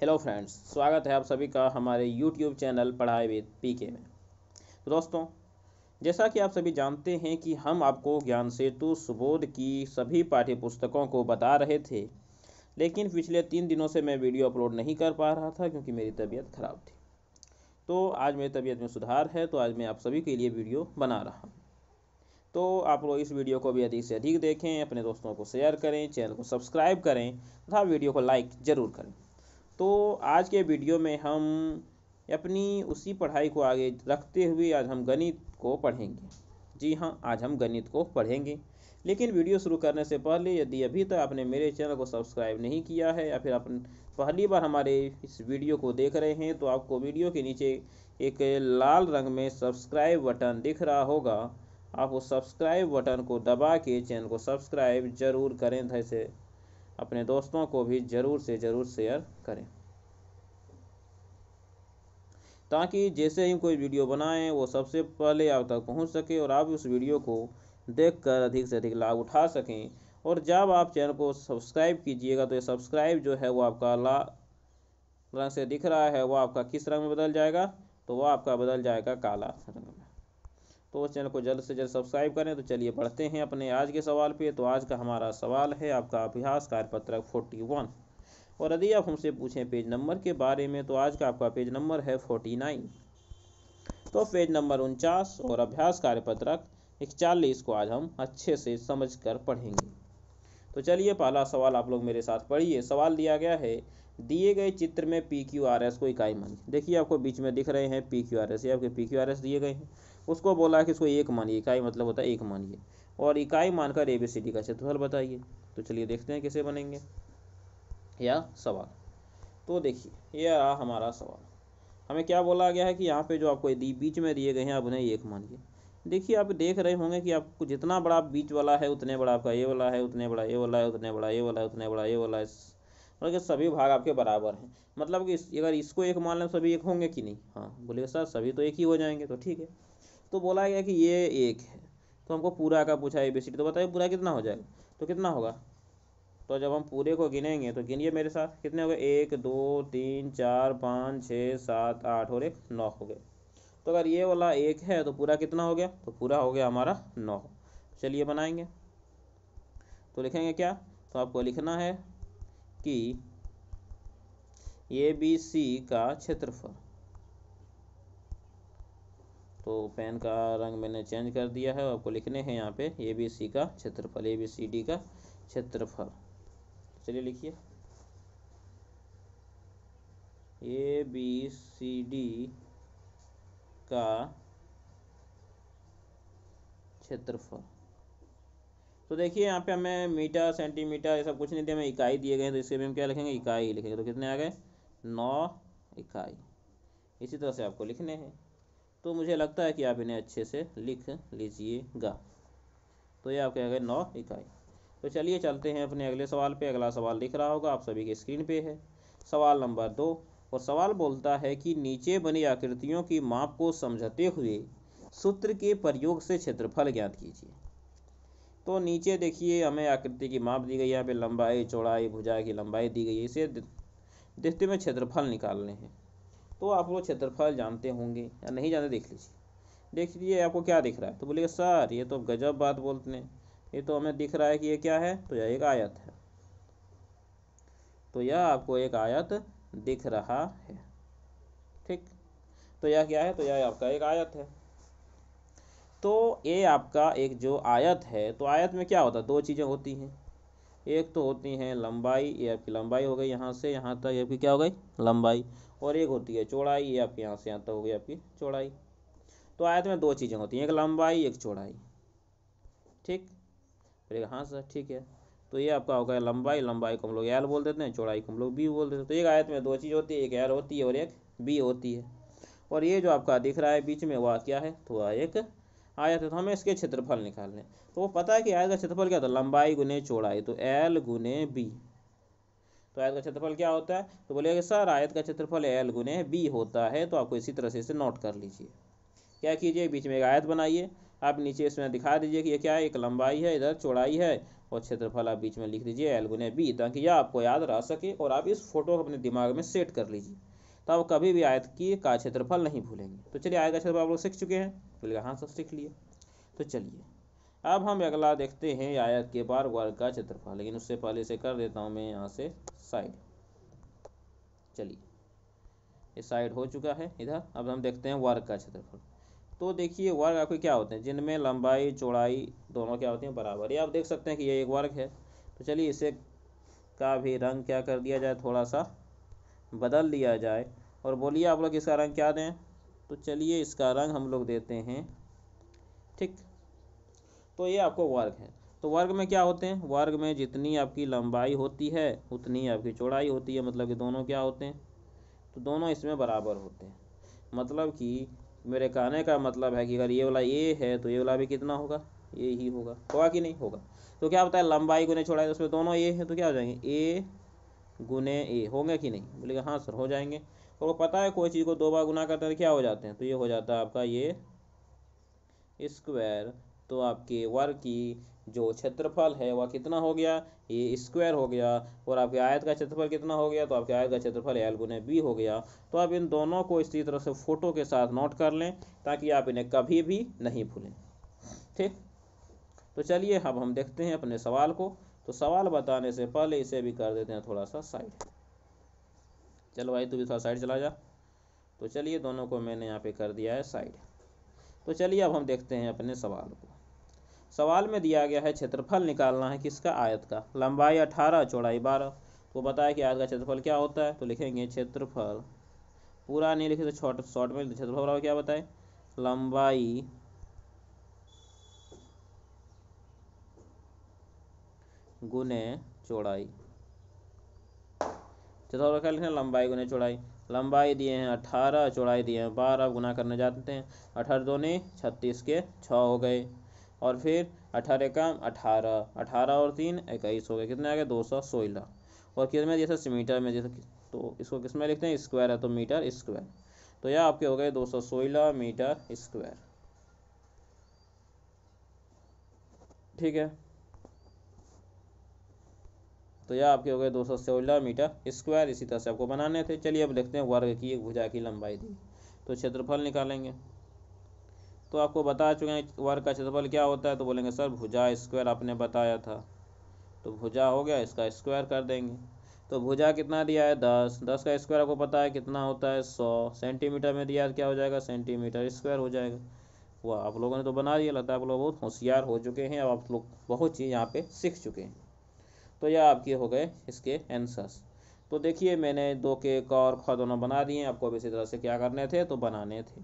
Hello friends, स्वागत है आप सभी का हमारे यूट्यूब चैनल पढ़ाई विद पीके में। तो दोस्तों, जैसा कि आप सभी जानते हैं कि हम आपको ज्ञान सेतु सुबोध की सभी पाठ्य पुस्तकों को बता रहे थे, लेकिन पिछले 3 दिनों से मैं वीडियो अपलोड नहीं कर पा रहा था क्योंकि मेरी तबीयत खराब थी। तो आज मेरी तबीयत में सुधार है, तो आज मैं आप सभी के लिए वीडियो बना रहा हूँ। तो आप लोग इस वीडियो को भी अधिक से अधिक देखें, अपने दोस्तों को शेयर करें, चैनल को सब्सक्राइब करें तथा वीडियो को लाइक ज़रूर करें। तो आज के वीडियो में हम अपनी उसी पढ़ाई को आगे रखते हुए आज हम गणित को पढ़ेंगे। जी हाँ, आज हम गणित को पढ़ेंगे। लेकिन वीडियो शुरू करने से पहले यदि अभी तक आपने मेरे चैनल को सब्सक्राइब नहीं किया है या फिर आप पहली बार हमारे इस वीडियो को देख रहे हैं, तो आपको वीडियो के नीचे एक लाल रंग में सब्सक्राइब बटन दिख रहा होगा। आप उस सब्सक्राइब बटन को दबा के चैनल को सब्सक्राइब जरूर करें, जैसे अपने दोस्तों को भी ज़रूर से ज़रूर शेयर करें, ताकि जैसे ही कोई वीडियो बनाएं वो सबसे पहले आप तक पहुंच सके और आप उस वीडियो को देखकर अधिक से अधिक लाभ उठा सकें। और जब आप चैनल को सब्सक्राइब कीजिएगा तो ये सब्सक्राइब जो है वो आपका लाल रंग से दिख रहा है, वो आपका किस रंग में बदल जाएगा? तो वो आपका बदल जाएगा काला रंग में। तो चैनल को जल्द से जल्द सब्सक्राइब करें। तो चलिए बढ़ते हैं अपने आज के सवाल पे। तो आज का हमारा सवाल है आपका अभ्यास कार्यपत्रक 41। और यदि आप हमसे पूछें पेज नंबर के बारे में, तो आज का आपका पेज नंबर है 49। तो पेज नंबर 49 और अभ्यास कार्यपत्रक 41 को आज हम अच्छे से समझ कर पढ़ेंगे। तो चलिए पहला सवाल आप लोग मेरे साथ पढ़िए। सवाल दिया गया है, दिए गए चित्र में पी क्यू आर एस को इकाई मानिए। देखिए आपको बीच में दिख रहे हैं पी क्यू आर एस, ये आपके पी क्यू आर एस दिए गए हैं। उसको बोला है कि इसको एक मानिए, इकाई मतलब होता है एक मानिए, और इकाई मानकर एबीसीडी का क्षेत्रफल बताइए। तो चलिए देखते हैं कैसे बनेंगे या सवाल। तो देखिए ये रहा हमारा सवाल। हमें क्या बोला गया है कि यहाँ पे जो आपको बीच में दिए गए हैं आप उन्हें एक मानिए। देखिए आप देख रहे होंगे कि आपको जितना बड़ा बीच वाला है उतने बड़ा आपका ये वाला है, उतने बड़ा ये वाला है, उतने बड़ा ये वाला है, उतने बड़ा ये वाला है, मतलब कि सभी भाग आपके बराबर हैं। मतलब कि अगर इसको एक मान लें सभी एक होंगे कि नहीं? हाँ, बोलिए सर सभी तो एक ही हो जाएंगे। तो ठीक है, तो बोला गया कि ये एक है, तो हमको पूरा का पूछा एबीसीडी। तो बताइए पूरा कितना हो जाएगा? तो कितना होगा? तो जब हम पूरे को गिनेंगे तो गिनिए मेरे साथ, कितने हो गए? 1 2 3 4 5 6 7 8 और 1 9 हो गए। तो अगर ये वाला एक है तो पूरा कितना हो गया? तो पूरा हो गया हमारा 9। चलिए बनाएंगे। तो लिखेंगे क्या? तो आपको लिखना है कि ए बी सी का क्षेत्रफल। तो पेन का रंग मैंने चेंज कर दिया है, आपको लिखने हैं यहाँ पे ए बी सी का क्षेत्रफल, ए बी सी डी का क्षेत्रफल। चलिए लिखिए ए बी सी डी का क्षेत्रफल। तो देखिए यहाँ पे हमें मीटर सेंटीमीटर ये सब कुछ नहीं दिया, हमें इकाई दिए गए हैं, तो इसके भी हम क्या लिखेंगे? इकाई लिखेंगे। तो कितने आ गए? 9 इकाई। इसी तरह से आपको लिखने हैं। तो मुझे लगता है कि आप इन्हें अच्छे से लिख लीजिएगा। तो ये आपके आ गए 9 इकाई। तो चलिए चलते हैं अपने अगले सवाल पे। अगला सवाल दिख रहा होगा आप सभी के स्क्रीन पे है, सवाल नंबर 2। और सवाल बोलता है कि नीचे बनी आकृतियों की माप को समझते हुए सूत्र के प्रयोग से क्षेत्रफल ज्ञात कीजिए। तो नीचे देखिए हमें आकृति की माप दी गई है, यहाँ पे लंबाई चौड़ाई भुजा की लंबाई दी गई है, इसे देखते हुए क्षेत्रफल निकालने हैं। तो आप लोग क्षेत्रफल जानते होंगे या नहीं जानते? देख लीजिए। देख लीजिए आपको क्या दिख रहा है? तो बोलिए सर ये तो गजब बात बोलते हैं, ये तो हमें दिख रहा है कि ये क्या है? तो यह एक आयत है। तो यह आपको एक आयत दिख रहा है, ठीक। तो यह क्या है? तो यह आपका एक आयत है। तो ये आपका एक जो आयत है, तो आयत में क्या होता है? दो चीज़ें होती हैं। एक तो होती है लंबाई, ये आपकी लंबाई हो गई यहाँ से यहाँ तक, ये आपकी क्या हो गई? लंबाई। और एक होती है चौड़ाई, ये आपके यहाँ से यहाँ तक हो गई आपकी चौड़ाई। तो आयत में दो चीज़ें होती हैं, एक लंबाई एक चौड़ाई, ठीक। फिर हाँ सर ठीक है। तो ये आपका हो गया लंबाई, लंबाई को हम लोग एल बोल देते हैं, चौड़ाई को हम लोग बी बोल देते हैं। तो एक आयत में दो चीज़ होती है, एक एल होती है और एक बी होती है। और ये जो आपका दिख रहा है बीच में वह क्या है? तो वह एक आयत है। तो हमें इसके क्षेत्रफल निकालने। तो वो पता है कि आयत का क्षेत्रफल क्या था? लंबाई गुने चौड़ाई, तो एल गुने बी। तो आयत का क्षेत्रफल क्या होता है? तो बोलेगा सर आयत का क्षेत्रफल एल गुने बी होता है। तो आपको इसी तरह से इसे नोट कर लीजिए। क्या कीजिए? बीच में एक आयत बनाइए आप नीचे इसमें दिखा दीजिए कि ये क्या है, एक लंबाई है, इधर चौड़ाई है, और क्षेत्रफल आप बीच में लिख दीजिए एल गुने बी, ताकि यह आपको याद रह सके और आप इस फोटो को अपने दिमाग में सेट कर लीजिए, तो आप कभी भी आयत की का क्षेत्रफल नहीं भूलेंगे। तो चलिए आयत का क्षेत्रफल आप लोग सीख चुके हैं, बोलिए हाँ सर सीख लिए। तो चलिए अब हम अगला देखते हैं आयत के बार वर्ग का क्षेत्रफल, लेकिन उससे पहले से कर देता हूँ मैं यहाँ से साइड। चलिए ये साइड हो चुका है इधर। अब हम देखते हैं वर्ग का क्षेत्रफल। तो देखिए वर्ग आपके क्या होते हैं, जिनमें लंबाई चौड़ाई दोनों क्या होती हैं बराबर। ये आप देख सकते हैं कि ये एक वर्ग है। तो चलिए इसे का भी रंग क्या कर दिया जाए, थोड़ा सा बदल दिया जाए, और बोलिए आप लोग इसका रंग क्या दें। तो चलिए इसका रंग हम लोग देते हैं, ठीक। तो ये आपको वर्ग है। तो वर्ग में क्या होते हैं, वर्ग में जितनी आपकी लंबाई होती है उतनी आपकी चौड़ाई होती है, मतलब कि दोनों क्या होते हैं, तो दोनों इसमें बराबर होते हैं। मतलब कि मेरे कहने का मतलब है कि अगर ये वाला ए है तो ये वाला भी कितना होगा, ए ही होगा कि नहीं होगा। तो क्या होता है लंबाई गुने चौड़ाई, तो उसमें दोनों ए है तो क्या हो जाएंगे, ए गुने ए होंगे कि नहीं, बोलेगा हाँ सर हो जाएंगे। तो वो पता है कोई चीज़ को दो बार गुना करते हैं तो क्या हो जाते हैं, तो ये हो जाता है आपका ये स्क्वायर। तो आपके वर्ग की जो क्षेत्रफल है वह कितना हो गया, ये स्क्वायर हो गया। और आपके आयत का क्षेत्रफल कितना हो गया, तो आपके आयत का क्षेत्रफल एल गुने बी हो गया। तो आप इन दोनों को इसी तरह से फोटो के साथ नोट कर लें ताकि आप इन्हें कभी भी नहीं भूलें, ठीक। तो चलिए अब हम देखते हैं अपने सवाल को। तो सवाल बताने से पहले इसे भी कर देते हैं थोड़ा सा साइड। चलो भाई तू भी थोड़ा साइड चला जा। तो चलिए दोनों को मैंने यहाँ पे कर दिया है साइड। तो चलिए अब हम देखते हैं अपने सवाल को। सवाल में दिया गया है क्षेत्रफल निकालना है किसका, आयत का। लंबाई 18 चौड़ाई 12। तो बताया कि आयत का क्षेत्रफल क्या होता है, तो लिखेंगे क्षेत्रफल, पूरा नहीं लिखे तो शॉर्ट में क्षेत्रफल बराबर क्या बताए, लंबाई गुने चौड़ाई। क्षेत्रफल क्या लिखें, लंबाई गुने चौड़ाई। लंबाई दिए हैं 18, चौड़ाई दिए हैं 12, गुना करने जाते हैं। 18 दूनी 36 के 6 हो गए, और फिर 18 कम 18, 18 और 3 21 हो गए, कितने आ गए 216। और किस में जैसे मीटर में जैसे, तो इसको किस में लिखते हैं, स्क्वायर है तो मीटर स्क्वायर। तो यह आपके हो गए 216 मीटर स्क्वायर, ठीक है। तो यह आपके हो गए 216 मीटर स्क्वायर। इसी तरह से आपको बनाने थे। चलिए अब देखते हैं वर्ग की एक भुजा की लंबाई दी, तो क्षेत्रफल निकालेंगे। तो आपको बता चुके हैं वर्ग का क्षेत्रफल क्या होता है, तो बोलेंगे सर भुजा स्क्वायर आपने बताया था, तो भुजा हो गया, इसका स्क्वायर कर देंगे। तो भुजा कितना दिया है 10, 10 का स्क्वायर आपको पता है कितना होता है 100। सेंटीमीटर में दिया है क्या हो जाएगा, सेंटीमीटर स्क्वायर हो जाएगा। वह आप लोगों ने तो बना दिया, लगता है आप लोग बहुत होशियार हो चुके हैं, अब आप लोग बहुत चीज़ यहाँ पे सीख चुके हैं। तो यह आपके हो गए इसके आंसर्स। तो देखिए मैंने दो के क और ख दोनों बना दिए, आपको भी इसी तरह से क्या करने थे, तो बनाने थे।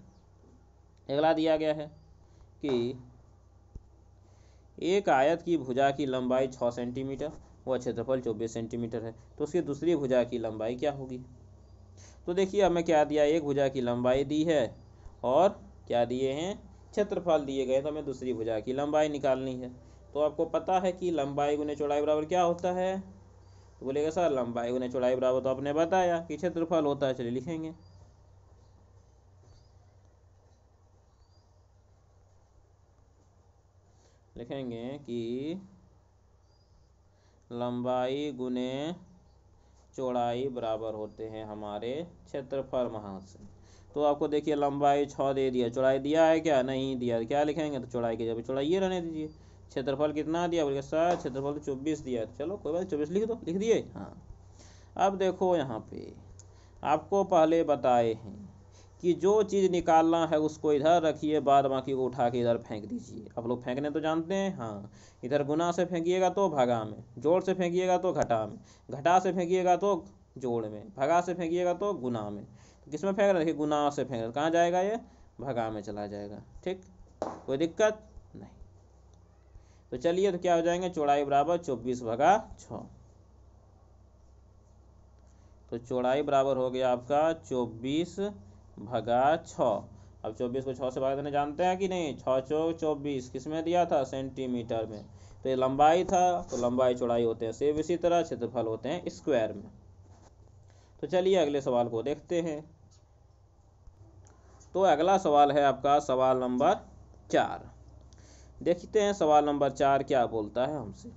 अगला दिया गया है कि एक आयत की भुजा की लंबाई 6 सेंटीमीटर व क्षेत्रफल 24 सेंटीमीटर है, तो उसकी दूसरी भुजा की लंबाई क्या होगी। तो देखिए हमें क्या दिया, एक भुजा की लंबाई दी है और क्या दिए हैं, क्षेत्रफल दिए गए, तो हमें दूसरी भुजा की लंबाई निकालनी है। तो आपको पता है कि लंबाई गुने चौड़ाई बराबर क्या होता है, तो बोलेगा सर लंबाई गुने चौड़ाई बराबर तो आपने बताया कि क्षेत्रफल होता है। चलिए लिखेंगे, लिखेंगे कि लंबाई गुने चौड़ाई बराबर होते हैं हमारे क्षेत्रफल वहाँ से। तो आपको देखिए लंबाई 6 दे दिया, चौड़ाई दिया है क्या, नहीं दिया, क्या लिखेंगे, तो चौड़ाई की जगह चौड़ाई ये रहने दीजिए। क्षेत्रफल कितना दिया, बोलिए सर क्षेत्रफल तो 24 दिया है, चलो कोई बात 24 लिख दो, लिख दिए। हाँ अब देखो यहाँ पे आपको पहले बताए हैं कि जो चीज़ निकालना है उसको इधर रखिए, बाद बाकी को उठा के इधर फेंक दीजिए। आप लोग फेंकने तो जानते हैं, हाँ। इधर गुना से फेंकिएगा तो भगा में, जोड़ से फेंकिएगा तो घटा में, घटा से फेंकिएगा तो जोड़ में, भगा से फेंकिएगा तो गुना में। तो किस में फेंक रहे, देखिए गुना से फेंक रहे, कहाँ जाएगा ये, भगा में चला जाएगा, ठीक, कोई दिक्कत नहीं। तो चलिए तो क्या हो जाएंगे, चौड़ाई बराबर 24 भगा 6। तो चौड़ाई बराबर हो गया आपका 24 भगा 6। अब 24 को 6 से भाग देना जानते हैं कि नहीं, 6 चौक 24, किस में दिया था, सेंटीमीटर में। तो ये लंबाई था, तो लंबाई चौड़ाई होते हैं सेम, इसी तरह क्षेत्रफल होते हैं स्क्वायर में। तो चलिए अगले सवाल को देखते हैं। तो अगला सवाल है आपका सवाल नंबर 4। देखते हैं सवाल नंबर 4 क्या बोलता है हमसे।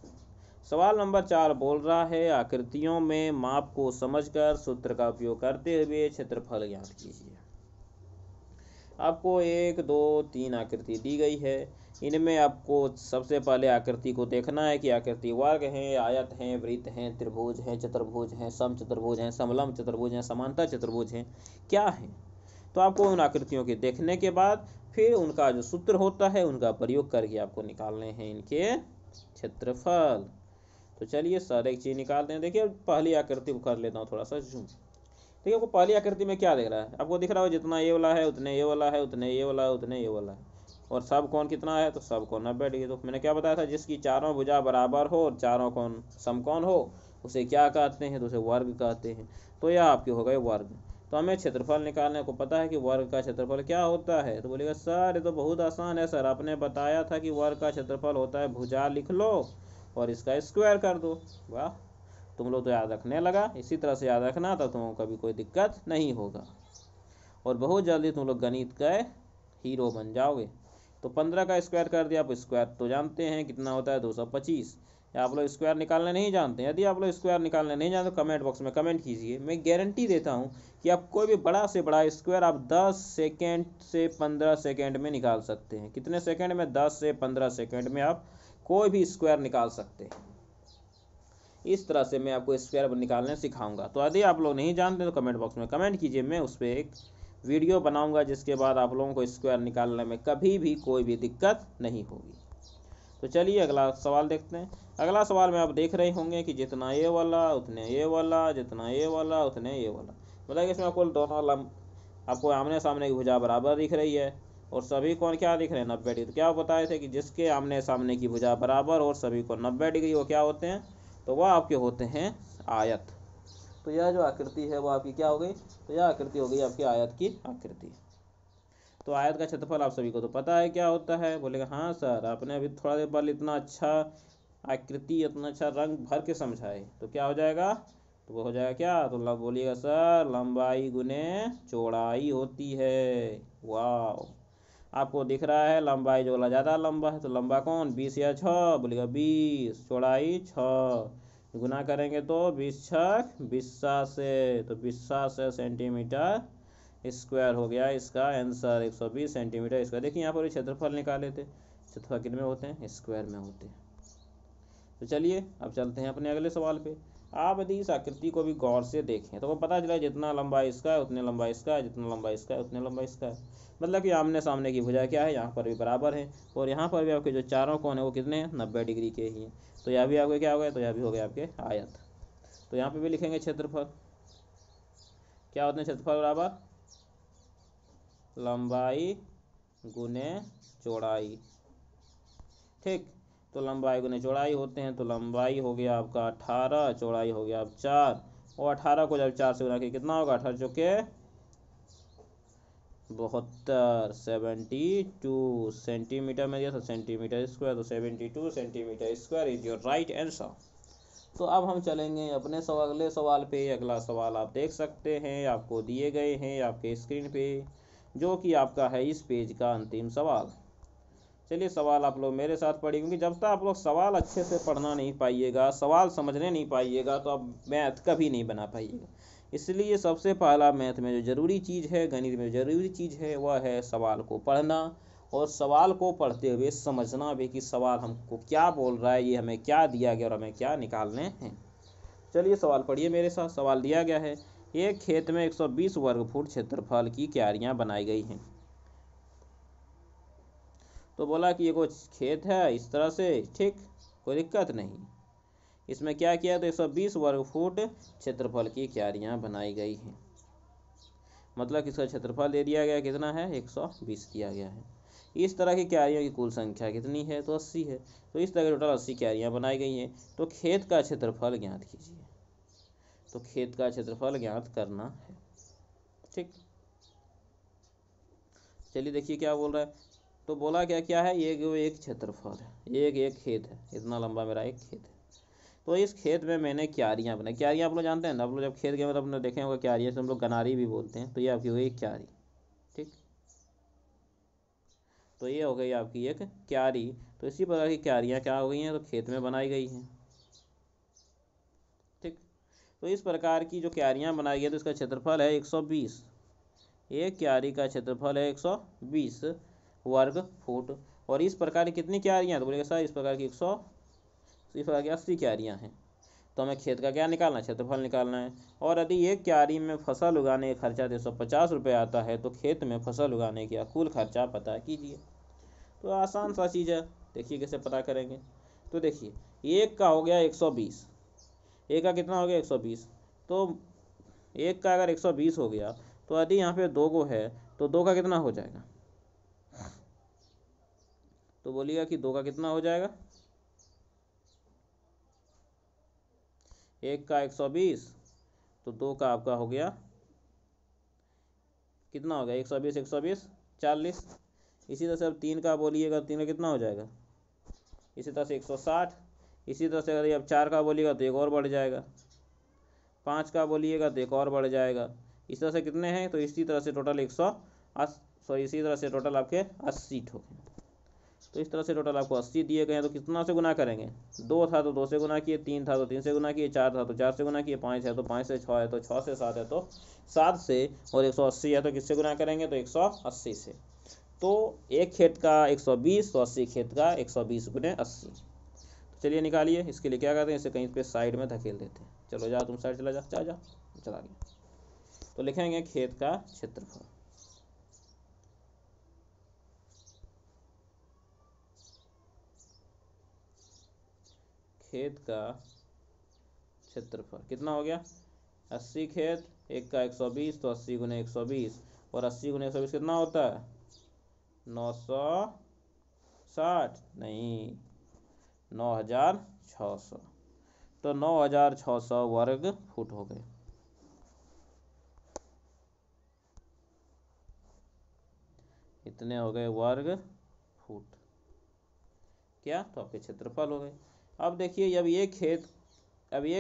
सवाल नंबर 4 बोल रहा है, आकृतियों में माप को समझकर सूत्र का उपयोग करते हुए क्षेत्रफल ज्ञात कीजिए। आपको 1 2 3 आकृति दी गई है। इनमें आपको सबसे पहले आकृति को देखना है कि आकृति वर्ग है, आयत है, वृत्त है, त्रिभुज है, चतुर्भुज है, समचतुर्भुज है, समलंब चतुर्भुज है, समांतर चतुर्भुज है, क्या है। तो आपको उन आकृतियों के देखने के बाद फिर उनका जो सूत्र होता है उनका प्रयोग करके आपको निकालने हैं इनके क्षेत्रफल। तो चलिए सर एक चीज निकालते हैं। देखिए पहली आकृति को कर लेता हूँ थोड़ा सा जूम। ठीक है, आपको पहली आकृति में क्या दिख रहा है, आपको दिख रहा है जितना ये वाला है उतने ये वाला है, उतने ये वाला है, उतने ये वाला है, और सब कोण कितना है, तो सब कोण 90 डिग्री। तो मैंने क्या बताया था, जिसकी चारों भुजा बराबर हो और चारों कोण समकोण हो उसे क्या कहते हैं, तो उसे वर्ग कहते हैं। तो यह आपके हो गए वर्ग। तो हमें क्षेत्रफल निकालने को पता है कि वर्ग का क्षेत्रफल क्या होता है। तो बोलेगा सर ये तो बहुत आसान है सर, आपने बताया था कि वर्ग का क्षेत्रफल होता है, भुजा लिख लो और इसका स्क्वायर कर दो। वाह, तुम लोग तो याद रखने लगा। इसी तरह से याद रखना तब तुमको कभी कोई दिक्कत नहीं होगा और बहुत जल्दी तुम लोग गणित का हीरो बन जाओगे। तो 15 का स्क्वायर कर दिया। आप स्क्वायर तो जानते हैं कितना होता है, 225। या आप लोग स्क्वायर निकालने नहीं जानते, यदि आप लोग स्क्वायर निकालने नहीं जानते तो कमेंट बॉक्स में कमेंट कीजिए। मैं गारंटी देता हूँ कि आप कोई भी बड़ा से बड़ा स्क्वायर आप 10 सेकेंड से 15 सेकेंड में निकाल सकते हैं। कितने सेकेंड में, 10 से 15 सेकेंड में आप कोई भी स्क्वायर निकाल सकते हैं। इस तरह से मैं आपको स्क्वायर निकालने सिखाऊंगा। तो यदि आप लोग नहीं जानते तो कमेंट बॉक्स में कमेंट कीजिए, मैं उस पर एक वीडियो बनाऊंगा जिसके बाद आप लोगों को स्क्वायर निकालने में कभी भी कोई भी दिक्कत नहीं होगी। तो चलिए अगला सवाल देखते हैं। अगला सवाल में आप देख रहे होंगे कि जितना ये वाला उतने ये वाला, जितना ये वाला उतने ये वाला, मतलब इसमें आपको दोनों आपको आमने सामने की भुजा बराबर दिख रही है और सभी कोण क्या दिख रहे हैं, 90 डिग्री। तो क्या बताए थे कि जिसके आमने सामने की भुजा बराबर और सभी को 90 डिग्री, वो क्या होते हैं, तो वह आपके होते हैं आयत। तो यह जो आकृति है वो आपकी क्या हो गई, तो यह आकृति हो गई आपकी आयत की आकृति। तो आयत का क्षेत्रफल आप सभी को तो पता है क्या होता है। बोलेगा हाँ सर, आपने अभी थोड़ा देर पहले इतना अच्छा आकृति इतना अच्छा रंग भर के समझाए, तो क्या हो जाएगा, तो वो हो जाएगा क्या, तो बोलिएगा सर लंबाई गुने चौड़ाई होती है। वाह, आपको दिख रहा है लंबाई जो वाला ज़्यादा लंबा है, तो लंबा कौन, 20 या 6, बोलेगा 20, चौड़ाई 6, गुना करेंगे तो 20 छक 20 से, तो 20 से सेंटीमीटर स्क्वायर हो गया इसका आंसर, 120 सेंटीमीटर स्क्वायर। देखिए यहाँ पर क्षेत्रफल निकाले थे, क्षेत्रफल कितने में होते हैं, स्क्वायर में होते हैं। तो चलिए अब चलते हैं अपने अगले सवाल पे। आप यदि इस आकृति को भी गौर से देखें तो वो पता चला जितना लंबा इसका है उतने लंबा इसका है, जितना लंबा इसका है उतने लंबा इसका है। मतलब कि आमने सामने की भुजा क्या है, यहाँ पर भी बराबर है और यहाँ पर भी आपके जो चारों कोण है वो कितने हैं, 90 डिग्री के ही हैं। तो यह भी आपके क्या हो गया, तो यह भी हो गया आपके आयत। तो यहाँ पे भी लिखेंगे क्षेत्रफल क्या होते हैं, क्षेत्रफल बराबर लंबाई गुने चौड़ाई। ठीक, तो लंबाई गुने चौड़ाई होते हैं, तो लंबाई हो गया आपका 18, चौड़ाई हो गया आप 4, और 18 को जब 4 से गुना किया कितना होगा, 18 चौके 72, 72 सेंटीमीटर में दिया था, सेंटीमीटर स्क्वायर, तो 72 centimetre square is your right answer. तो अब हम चलेंगे अपने अगले सवाल पे। अगला सवाल आप देख सकते हैं, आपको दिए गए हैं आपके स्क्रीन पे, जो कि आपका है इस पेज का अंतिम सवाल। चलिए सवाल आप लोग मेरे साथ पढ़िए, क्योंकि जब तक आप लोग सवाल अच्छे से पढ़ना नहीं पाइएगा, सवाल समझने नहीं पाइएगा, तो आप मैथ कभी नहीं बना पाइएगा। इसलिए सबसे पहला मैथ में जो ज़रूरी चीज़ है, गणित में ज़रूरी चीज़ है, वह है सवाल को पढ़ना और सवाल को पढ़ते हुए समझना भी कि सवाल हमको क्या बोल रहा है, ये हमें क्या दिया गया और हमें क्या निकालने हैं। चलिए सवाल पढ़िए मेरे साथ। सवाल दिया गया है, एक खेत में 120 वर्ग फुट क्षेत्रफल की क्यारियाँ बनाई गई हैं। तो बोला कि ये कुछ खेत है इस तरह से, ठीक, कोई दिक्कत नहीं। इसमें क्या किया, तो 120 वर्ग फुट क्षेत्रफल की क्यारियाँ बनाई गई हैं। मतलब कि इसका क्षेत्रफल दे दिया गया कितना है, 120 दिया गया है। इस तरह की क्यारियों की कुल संख्या कितनी है, तो 80 है। तो इस तरह के टोटल 80 क्यारियाँ बनाई गई हैं। तो खेत का क्षेत्रफल ज्ञात कीजिए। तो खेत का क्षेत्रफल ज्ञात करना है, ठीक। चलिए देखिए क्या बोल रहा है। तो बोला क्या क्या है, एक क्षेत्रफल है, एक खेत है, इतना लंबा मेरा एक खेत है। तो इस खेत में मैंने क्यारियाँ बनाई। क्यारियाँ आप लोग जानते हैं ना, आप लोग जब खेत गए मतलब आपने देखे होगा क्यारियाँ से हम लोग गनारी भी बोलते हैं। तो ये आपकी हो गई क्यारी, ठीक। तो ये हो गई आपकी एक क्यारी। तो इसी प्रकार की क्यारियाँ क्या हो गई हैं, तो खेत में बनाई गई हैं। ठीक, तो इस प्रकार की जो क्यारियाँ बनाई गई तो इसका क्षेत्रफल है 120। एक क्यारी का क्षेत्रफल है 120 वर्ग फुट। और इस प्रकार की कितनी क्यारियाँ, तो बोलेगा सर इस प्रकार की 80 क्यारियाँ हैं। तो हमें खेत का क्या निकालना है, क्षेत्रफल निकालना है। और यदि एक क्यारी में फसल उगाने का खर्चा 350 रुपये आता है तो खेत में फसल उगाने का कुल खर्चा पता कीजिए। तो आसान सा चीज़ है, देखिए कैसे पता करेंगे। तो देखिए एक का हो गया 120, एक का कितना हो गया 120। तो एक का अगर 120 हो गया तो यदि यहाँ पे 2 को है तो 2 का कितना हो जाएगा, तो बोलिएगा कि 2 का कितना हो जाएगा। एक का 120 तो 2 का आपका हो गया कितना हो गया, 120 120 40। इसी तरह से अब 3 का बोलिएगा, 3 का कितना हो जाएगा, इसी तरह से 160। इसी तरह से अगर अब 4 का बोलिएगा तो एक और बढ़ जाएगा, 5 का बोलिएगा तो एक और बढ़ जाएगा। इस तरह से कितने हैं, तो इसी तरह से टोटल इसी तरह से टोटल आपके 80 ठोक। तो इस तरह से टोटल आपको 80 दिए गए हैं। तो कितना से गुना करेंगे, 2 था तो 2 से गुना किए, 3 था तो 3 से गुना किए, 4 था तो 4 से गुना किए, 5 है तो 5 से, 6 है तो 6 से, 7 है तो 7 से, और 180 है तो किससे गुना करेंगे, तो 180 से। तो एक खेत का 120 तो 80 खेत का 120 गुने 80। तो चलिए निकालिए। इसके लिए क्या करते हैं, इसे कहीं पे साइड में धकेल देते हैं। चलो जा तुम साइड चला जा, चला गया। तो लिखेंगे खेत का क्षेत्रफल। खेत का क्षेत्रफल कितना हो गया, 80 खेत, एक का 120 तो 80 गुने 120, और 80 गुने 120 कितना होता है 960, नहीं 9600। तो 9600 वर्ग फुट हो गए। इतने हो गए वर्ग फुट क्या, तो आपके क्षेत्रफल हो गए। अब देखिए अब ये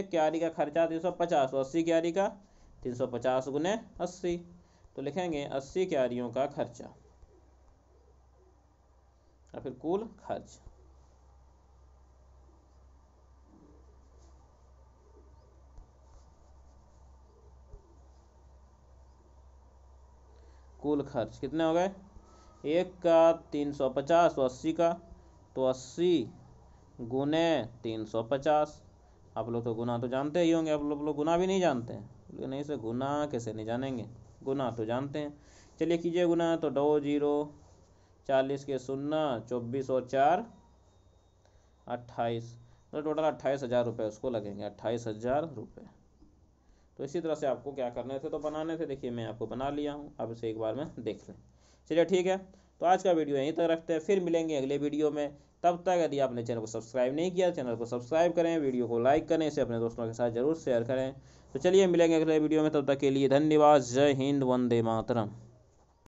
क्यारी का खर्चा 350, तो 80 क्यारी का 350 गुने 80। तो लिखेंगे 80 क्यारियों का खर्चा या फिर कुल खर्च। कुल खर्च कितने हो गए, एक का 350 तो 80 का, तो 80 गुने 350। आप लोग तो गुना तो जानते ही होंगे, आप लोग गुना भी नहीं जानते हैं, लेकिन नहीं से गुना कैसे नहीं जानेंगे, गुना तो जानते हैं। चलिए कीजिए गुना। तो 2 0 40 के 0, 24 और 4 28, तो टोटल 28,000 रुपये उसको लगेंगे, 28,000 रुपये। तो इसी तरह से आपको क्या करने थे, तो बनाने थे। देखिए मैं आपको बना लिया हूँ, अब इसे एक बार में देख लें। चलिए ठीक है, तो आज का वीडियो यहीं तक रखते हैं, फिर मिलेंगे अगले वीडियो में। तब तक यदि आपने चैनल को सब्सक्राइब नहीं किया, चैनल को सब्सक्राइब करें, वीडियो को लाइक करें, इसे अपने दोस्तों के साथ जरूर शेयर करें। तो चलिए मिलेंगे अगले वीडियो में, तब तक के लिए धन्यवाद। जय हिंद, वंदे मातरम।